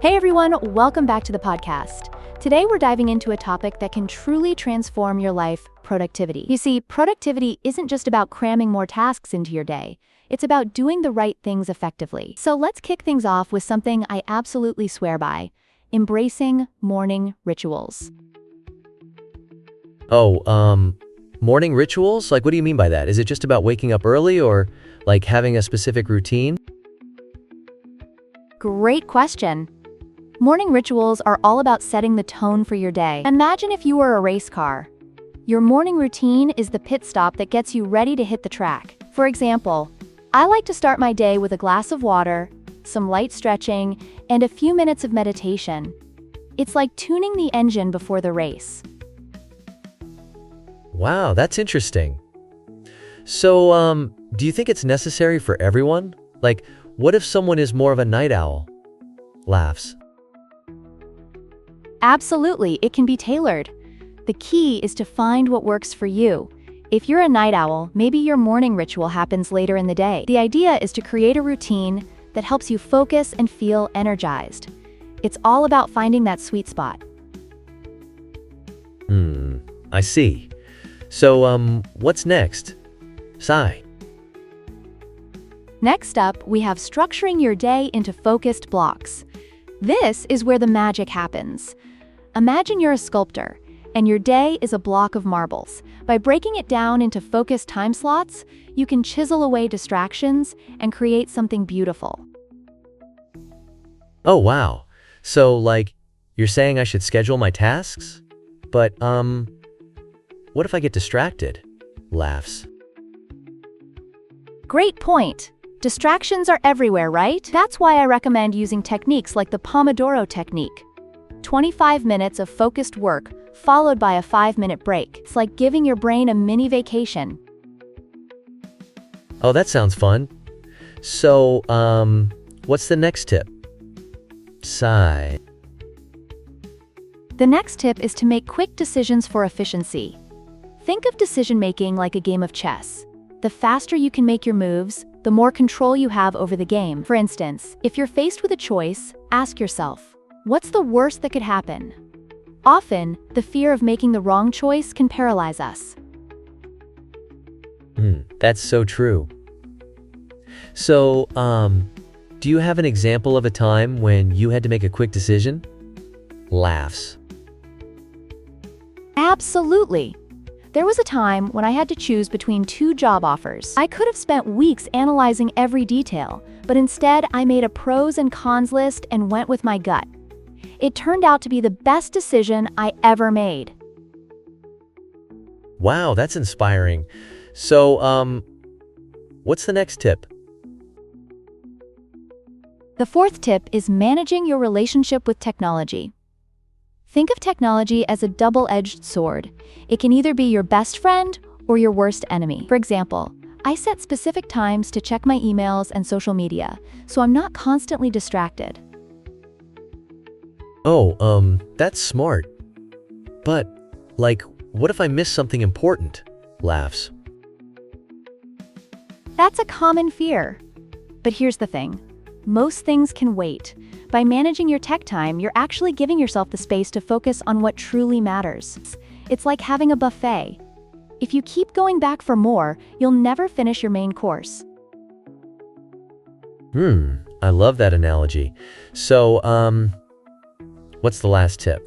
Hey everyone, welcome back to the podcast. Today we're diving into a topic that can truly transform your life, productivity. You see, productivity isn't just about cramming more tasks into your day. It's about doing the right things effectively. So let's kick things off with something I absolutely swear by: embracing morning rituals. Morning rituals? Like, what do you mean by that? Is it just about waking up early or like having a specific routine? Great question. Morning rituals are all about setting the tone for your day. Imagine if you were a race car. Your morning routine is the pit stop that gets you ready to hit the track. For example, I like to start my day with a glass of water, some light stretching, and a few minutes of meditation. It's like tuning the engine before the race. Wow, that's interesting. So, do you think it's necessary for everyone? Like, what if someone is more of a night owl? Laughs. Absolutely, it can be tailored. The key is to find what works for you. If you're a night owl, maybe your morning ritual happens later in the day. The idea is to create a routine that helps you focus and feel energized. It's all about finding that sweet spot. I see. So, what's next? Sigh. Next up, we have structuring your day into focused blocks. This is where the magic happens. Imagine you're a sculptor, and your day is a block of marbles. By breaking it down into focused time slots, you can chisel away distractions and create something beautiful. Oh, wow. So, like, you're saying I should schedule my tasks? But, what if I get distracted? Laughs. Great point. Distractions are everywhere, right? That's why I recommend using techniques like the Pomodoro technique. 25 minutes of focused work, followed by a 5-minute break. It's like giving your brain a mini vacation. Oh, that sounds fun. So, what's the next tip? Sigh. The next tip is to make quick decisions for efficiency. Think of decision-making like a game of chess. The faster you can make your moves, the more control you have over the game. For instance, if you're faced with a choice, ask yourself, what's the worst that could happen? Often, the fear of making the wrong choice can paralyze us. That's so true. So, do you have an example of a time when you had to make a quick decision? Laughs. Absolutely. There was a time when I had to choose between 2 job offers. I could have spent weeks analyzing every detail, but instead I made a pros and cons list and went with my gut. It turned out to be the best decision I ever made. Wow, that's inspiring. So, what's the next tip? The fourth tip is managing your relationship with technology. Think of technology as a double-edged sword. It can either be your best friend or your worst enemy. For example, I set specific times to check my emails and social media, so I'm not constantly distracted. Oh, that's smart. But, like, what if I miss something important? Laughs. That's a common fear. But here's the thing. Most things can wait. By managing your tech time, you're actually giving yourself the space to focus on what truly matters. It's like having a buffet. If you keep going back for more, you'll never finish your main course. I love that analogy. So, what's the last tip?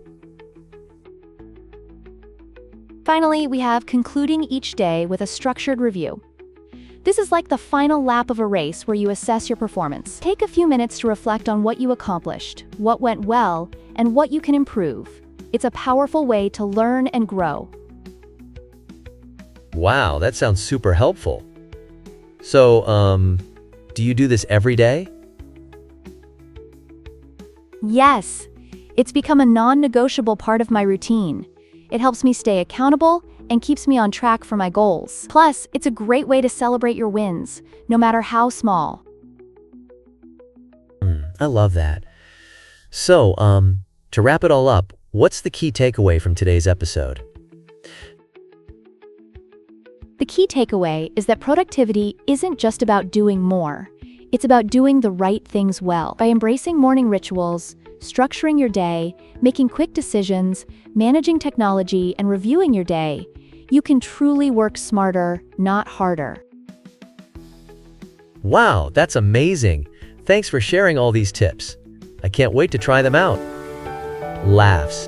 Finally, we have concluding each day with a structured review. This is like the final lap of a race where you assess your performance. Take a few minutes to reflect on what you accomplished, what went well, and what you can improve. It's a powerful way to learn and grow. Wow, that sounds super helpful. So, do you do this every day? Yes, it's become a non-negotiable part of my routine. It helps me stay accountable and keeps me on track for my goals. Plus, it's a great way to celebrate your wins, no matter how small. I love that. So, to wrap it all up, what's the key takeaway from today's episode? The key takeaway is that productivity isn't just about doing more. It's about doing the right things well. By embracing morning rituals, structuring your day, making quick decisions, managing technology, and reviewing your day, you can truly work smarter, not harder. Wow, that's amazing. Thanks for sharing all these tips. I can't wait to try them out. Laughs.